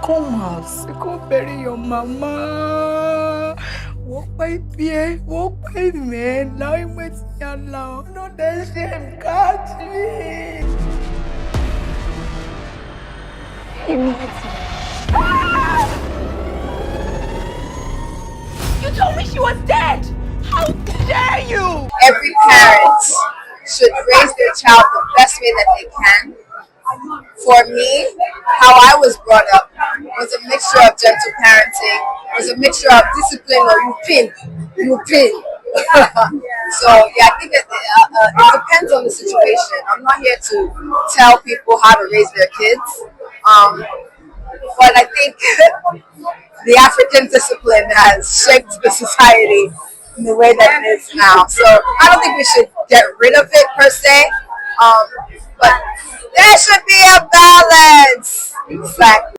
come out. You can't bury your mama. Walk by beer, walk by man. Now you might see Allah. No, that shame catch me. You told me she was dead. How dare you? Every parent should raise their child the best way that they can. For me, how I was brought up was a mixture of gentle parenting, was a mixture of discipline or you pin. So yeah, I think that it depends on the situation. I'm not here to tell people how to raise their kids, but I think the African discipline has shaped the society in the way that it is now. So I don't think we should get rid of it per se, but there should be a balance. Exactly.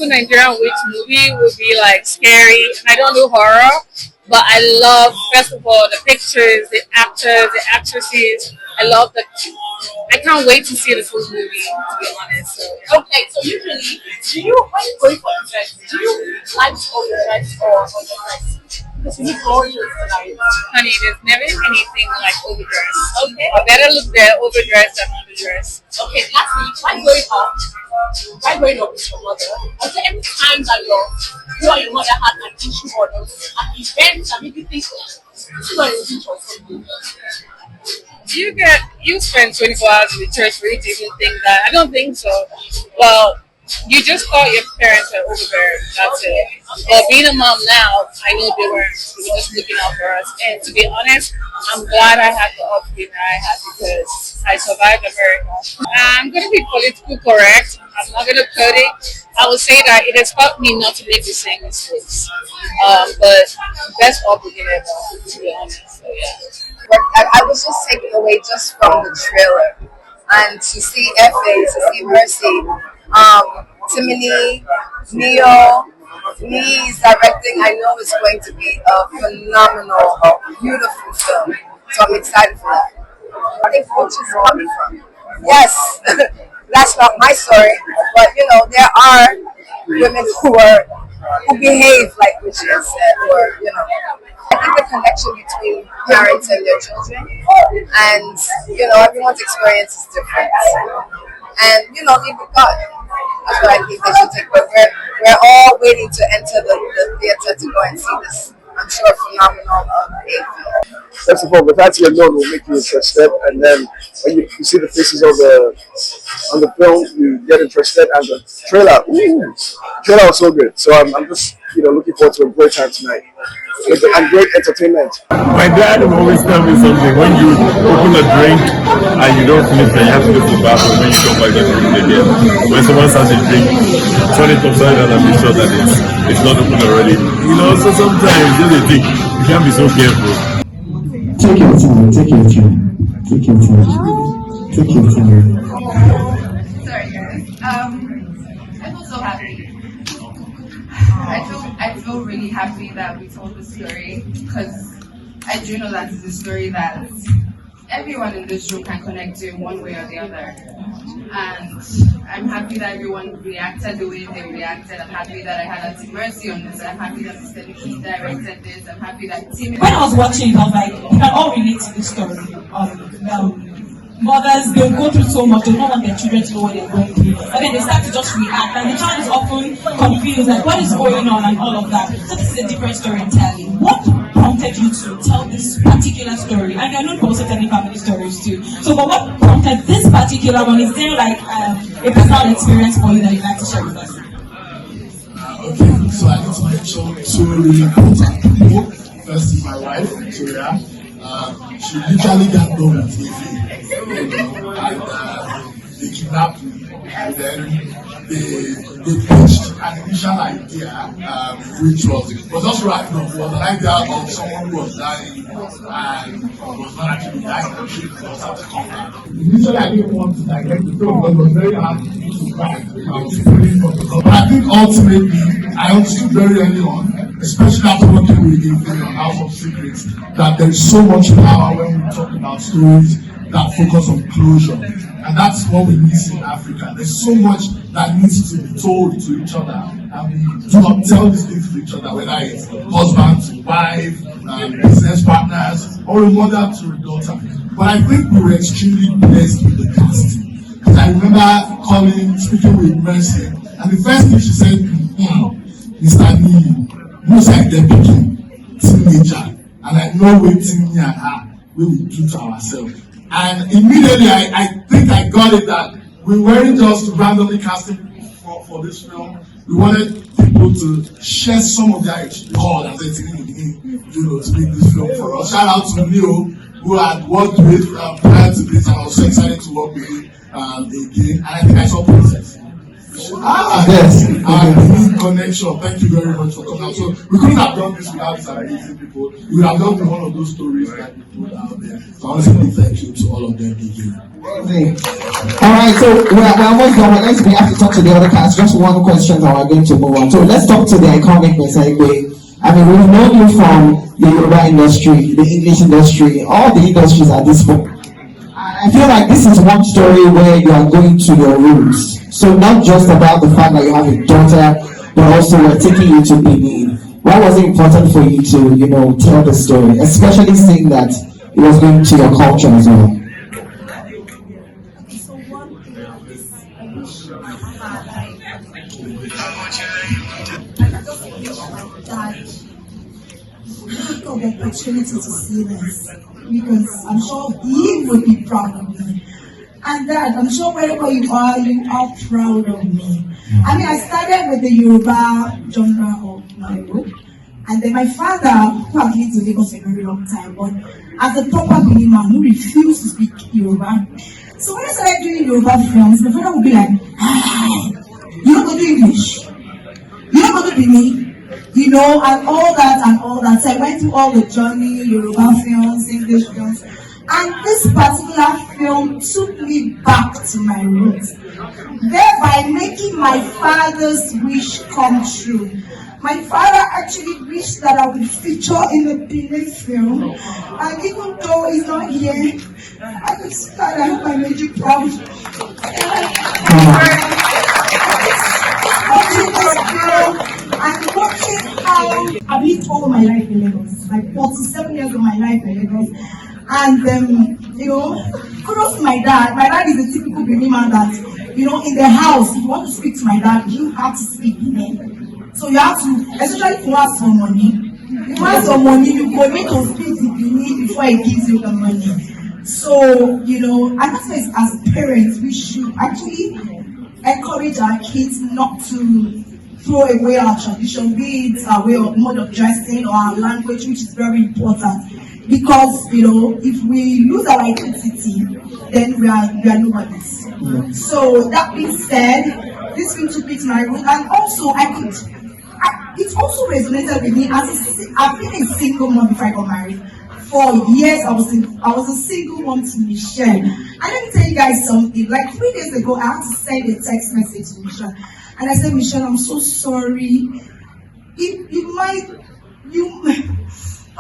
Nigerian witch movie would be like scary. I don't do horror, but I love, first of all, the pictures, the actors, the actresses. I can't wait to see the full movie, to be honest. So, yeah. Okay, so usually, when you going for events, do you like overdress or underdress? Because you look gorgeous tonight. Honey, there's never anything like overdress. Okay. I better look there overdressed than underdressed. Okay, lastly, while growing up with your mother, was there any time that you and your mother had an issue or an event that made you think, this is not a issue or something? You spend 24 hours in the church for you to even think that? I don't think so. Well, you just thought your parents were overbearing. That's it. But being a mom now, I know they were just looking out for us. And to be honest, I'm glad I had the upbringing I had because I survived America. I'm going to be politically correct. I'm not going to cut it. I would say that it has taught me not to make the same mistakes. But best upbringing ever, to be honest. So yeah. I was just taken away just from the trailer, and to see Efe, to see Mercy, Timini, Neo, me directing, I know it's going to be a phenomenal, beautiful film. So I'm excited for that. I think Coach is coming from. Yes, that's not my story, but there are women who behave like witches, or I think the connection between parents and their children, and everyone's experience is different, and leave with God. That's what I think they should take. But we're all waiting to enter the theater to go and see this, I'm sure, phenomenal film. First of all, the fact you're known will make you interested, and then when you see the faces on the film, you get interested. And the trailer was so good. So I'm just looking forward to a great time tonight and great entertainment. My dad will always tell me something: when you open a drink and you don't finish, then you have to go to the bathroom. When you come back, you drink it again. When someone starts a drink, turn it upside down and make sure that it's not open already. So sometimes just a thing. You can't be so careful. Take your time. Take your time. Take your time. Take your time. Sorry, guys. I feel so happy. I feel really happy that we told the story, because I do know that it's a story that everyone in this room can connect to in one way or the other. And I'm happy that everyone reacted the way they reacted. I'm happy that I had Auntie Mercy on this. I'm happy that Mr. Nikki directed this. I'm happy that Timini. When I was watching, I was like, you can all relate to this story. mothers, they'll go through so much, they don't want their children to know what they're going through. But then they start to just react, and the child is often confused, like what is going on and all of that. So this is a different story entirely. What prompted you to tell this particular story? And you're known for also telling family stories too. So but what prompted this particular one? Is there like a personal experience for you that you'd like to share with us? Okay, so I need to mention two really important people. First is my wife, Victoria. She literally got done with Efe, and they kidnapped me, and then they pitched an initial idea, which was just right now, was an idea of someone who was dying and was not actually dying, and she was out to come back. Initially, I didn't want to direct the film because it was very hard to write. But I think ultimately, I understood very early on, especially after working with Efe on House of Secrets, that there is so much power when we talk about stories that focus on closure. And that's what we miss in Africa. There's so much that needs to be told to each other, and we do not tell these things to each other, whether it's husband to wife, business partners, or a mother to a daughter. But I think we were extremely blessed with the casting. Because I remember speaking with Mercy, and the first thing she said, Mr. Nii, most like they're picking teenager, and I know what Timini and her we will do to ourselves. And immediately I think I got it that we weren't just randomly casting for this film. We wanted people to share some of their call and say, to make this film for us. Shout out to Neo, who had worked with prior to this, and I was so excited to work with him again. And I think I saw Princess. Yes. Timini connection. Thank you very much for coming out. So we couldn't have done this without these amazing people. We would have done one of those stories that we put out there. So I want to say thank you to all of them again. Alright, so we're almost done. We're going to have to talk to the other cast. Just one question and we're going to move on. So let's talk to the iconic Miss Aigbe. I mean, we've known you from the Yoruba industry, the English industry, all the industries at this point. I feel like this is one story where you are going to your roots. So not just about the fact that you have a daughter, but also we're taking you to Benin. Why was it important for you to, tell the story, especially seeing that it was going to your culture as well? So one thing is, I wish I had, I just wish my dad took the opportunity to see this, because I'm sure he would be proud of me. And Dad, I'm sure wherever you are proud of me. I mean, I started with the Yoruba genre of nollywood, and then my father, who had lived in Lagos for a very long time, but as a proper Benin man who refused to speak Yoruba. So when I started doing Yoruba films, my father would be like, you don't go do English, you don't go do Benin, and all that. So I went through all the journey, Yoruba films, English films. And this particular film took me back to my roots, thereby making my father's wish come true. My father actually wished that I would feature in the Benin film, and even though he's not here, I could start. I hope I made you proud. And watching how I've lived all my life in Lagos, like 47 years of my life in Lagos. And kudos to my dad. My dad is a typical Benin man that, in the house, if you want to speak to my dad, you have to speak Benin. So you have to, especially if you ask for money. If you ask for money, you go need to speak the Benin before he gives you the money. So, and that's why as parents, we should actually encourage our kids not to throw away our tradition, be it our way of mode of dressing or our language, which is very important. Because if we lose our identity, then we are nobodies. So that being said, this film took me to my root, and also it also resonated with me as I've been a single mom before I got married. For years, I was a single mom to Michelle. And let me tell you guys something. Like 3 days ago, I had to send a text message to Michelle, and I said, Michelle, I'm so sorry.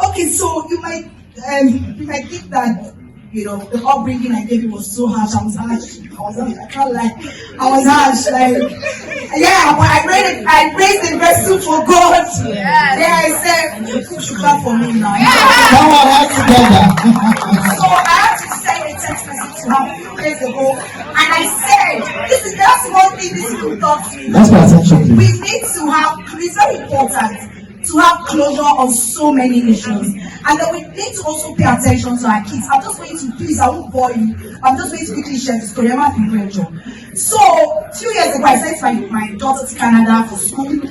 Okay, so you might think that the upbringing I gave you was so harsh. I was harsh. I can't lie. I was harsh. But I raised the vessel for God. I said, you should clap for me now. Come on, all together. So I had to send a text message a few years ago, and I said, this is just one thing this school taught me. Let's pay attention, We please. need to have, it's very important to have closure on so many issues. And then we need to also pay attention to our kids. I'm just going to, please, I won't bore you. I'm just going to quickly share the story. I'm not So, a few years ago, I sent my daughter to Canada for school.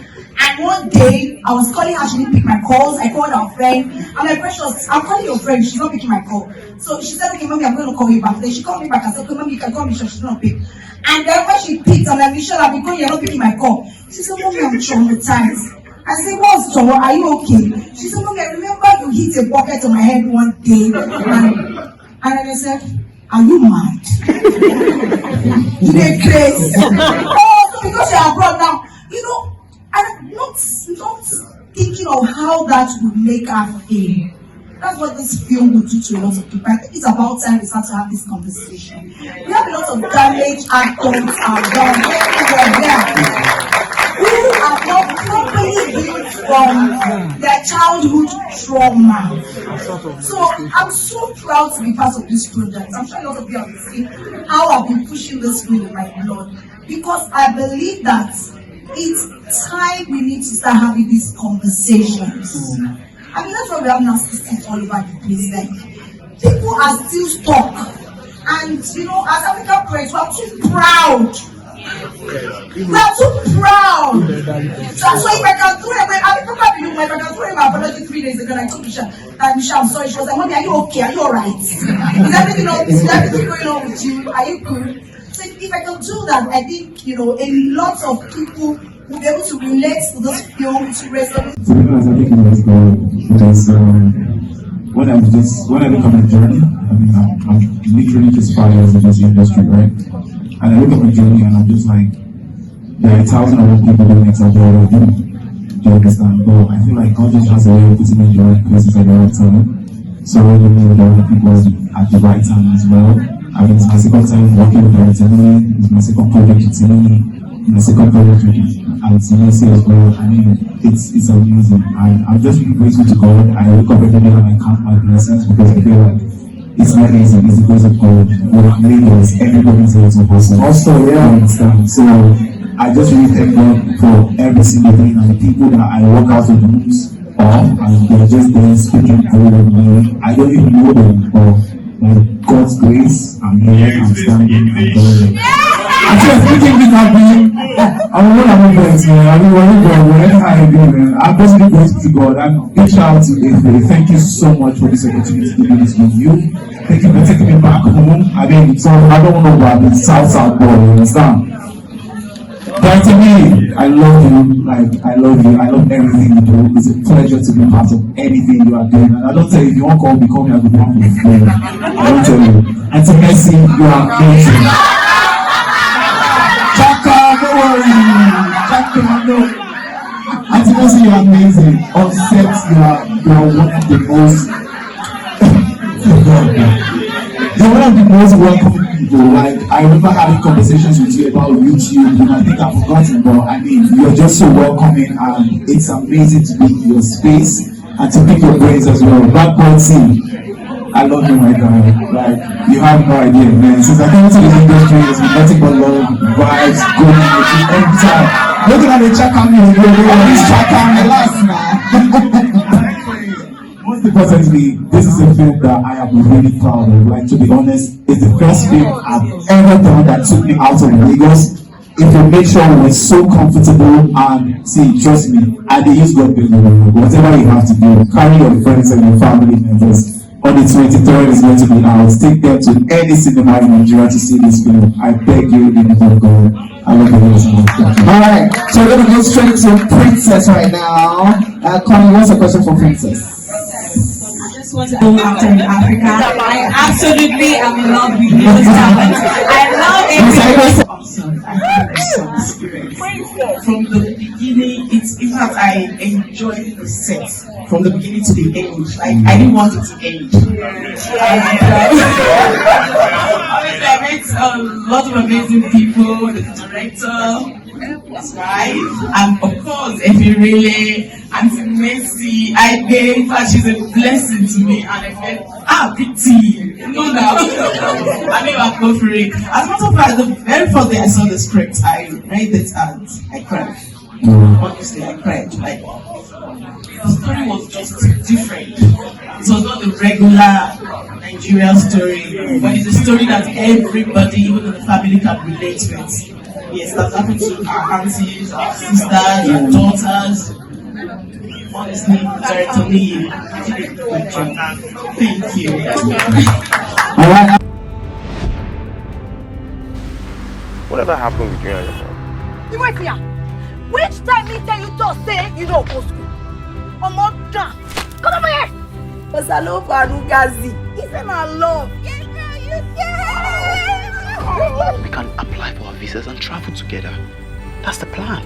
And one day, I was calling her, she didn't pick my calls. I called her friend. I'm like, precious, I'm calling your friend, she's not picking my call. So she said, okay, mommy, I'm going to call you back. Then she called me back and said, okay, mommy, you can call me, she's not pick. And then when she picked, I'm like, Michelle, I've been calling, you're not picking my call. She said, mommy, I'm traumatized. I said, what's wrong? Are you okay? She said, mommy, I remember you hit a bucket on my head one day. And then I said, are you mad? You get crazy. Oh, so because you're abroad now, you know, I'm not thinking of how that would make her feel. That's what this film will do to a lot of people. I think it's about time we start to have this conversation. We have a lot of damaged adults around everywhere who are not properly healed from their childhood trauma. So I'm so proud to be part of this project. I'm sure a lot of you have seen how I've been pushing this film in my blood, because I believe that it's time we need to start having these conversations. I mean, that's why we have narcissists all over the place. Like, people are still stuck. And, you know, as African parents, we are too proud. We are too proud. So if I can throw away, I mean, probably you might, I can throw away my apology 3 days ago, and I told Michelle, I'm sorry. She was like, mommy, are you okay? Are you alright? Is everything going on with you? Are you good? So if I can do that, I think, you know, a lot of people will be able to relate to this film, to resonate. To be honest, I think it was good because when I look at my journey, I mean, I'm literally just 5 years in this industry, right? And I look at my journey and I'm just like, there are 1,000 other people doing exactly what I do. Do you understand? But I feel like God just has a way of putting me in the right places at the right time. So when you meet the right people at the right time as well. I mean, it's my second time working with Timini. It's my second project with Timini. My second project with Timini as well. I mean, it's amazing. I'm just really grateful to God. I wake up every day and I count my blessings because I feel like it's not easy. It's the grace of God. We're Lagos. Everybody's here to hustle. Also, yeah, I understand. So I just really thank God for every single thing and the people that I walk out of the rooms of, and they're just there speaking through me. I don't even know them, but by God's grace, I'm here, I'm standing, I'm going. I just thinking we can be. I'm one of my friends, man. I mean, wherever I do, man. I'm just really grateful to God. I'm big shout out to Efe. Thank you so much for this opportunity to do this with you. Thank you for taking me back home. I mean, so I don't know about the South boy, you understand? But to me, I love you. Like, I love you. I love everything you do. It's a pleasure to be part of anything you are doing. And I don't tell you, if you won't call me, I will be one with you. I don't tell you. And to Messi, you are amazing. Chaka, don't worry. Chaka, no. And to Messi, you are amazing. On set, you are one of the most. You're one of the most welcoming people. Like, I remember having conversations with you about YouTube. You might think I've forgotten, but I mean, you're just so welcoming, and it's amazing to be in your space and to pick your brains as well. Black Boy T, I love you, my guy. Like, you have no idea, man. Since I came into this industry, it's been nothing but love, vibes, good energy every time. Looking at the check on me, this check on me last man. Most importantly, this is a film that I am really proud of. Like, to be honest, it's the first film I've ever done that took me out of Lagos. If you make sure we're so comfortable, and see, trust me, I did use God building. Whatever you have to do, carry your friends and your family members. On the 23rd is going to be out. Take them to any cinema in Nigeria to see this film. I beg you, in the name of God. I love you so much. Alright, so we're going to go straight to Princess right now. Connie, what's the question for Princess? Want to go after in Africa. I absolutely am in love with your talent. I love it. Awesome. I think it's so experience. From the beginning, in fact, I enjoyed the set from the beginning to the end. Like, I didn't want it to end. Obviously, I met a lot of amazing people, the director, Right? And of course, Efe Irele, Auntie Mercy, Aigbe, in fact, she's a blessing to me. And I felt, pretty. No doubt. I mean, I'll go for it. As a matter of fact, the very first day I saw the script, I read it and I cried. Honestly, I cried. Like, the story was just different. It was not the regular Nigerian story, but it's a story that everybody, even in the family, can relate with. Yes, that's happened to our aunties, our sisters, our daughters. Honestly, Director Lee, thank you. Alright. Whatever happened with you and your mom? You wait here. Which time me tell you to say you don't go school? I'm not done. Come over here. But I love Arugazi. It's in our love. We can apply for our visas and travel together. That's the plan.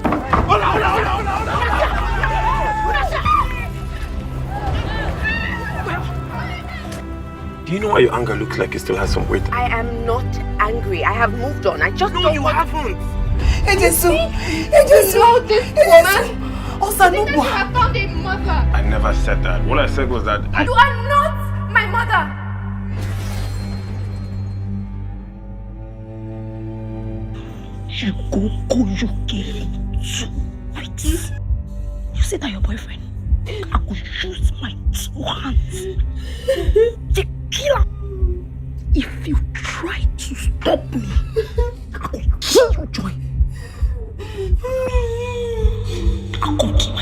Do you know why your anger looks like it still has some weight? I am not angry. I have moved on. I just No, don't you want haven't. Ejesu, know this woman. You have found a mother. I never said that. All I said was that You are not my mother. You go UK to quit. You say that your boyfriend? I could use my 2 hands. The killer. If you try to stop me, I could kill you, Joy. I could kill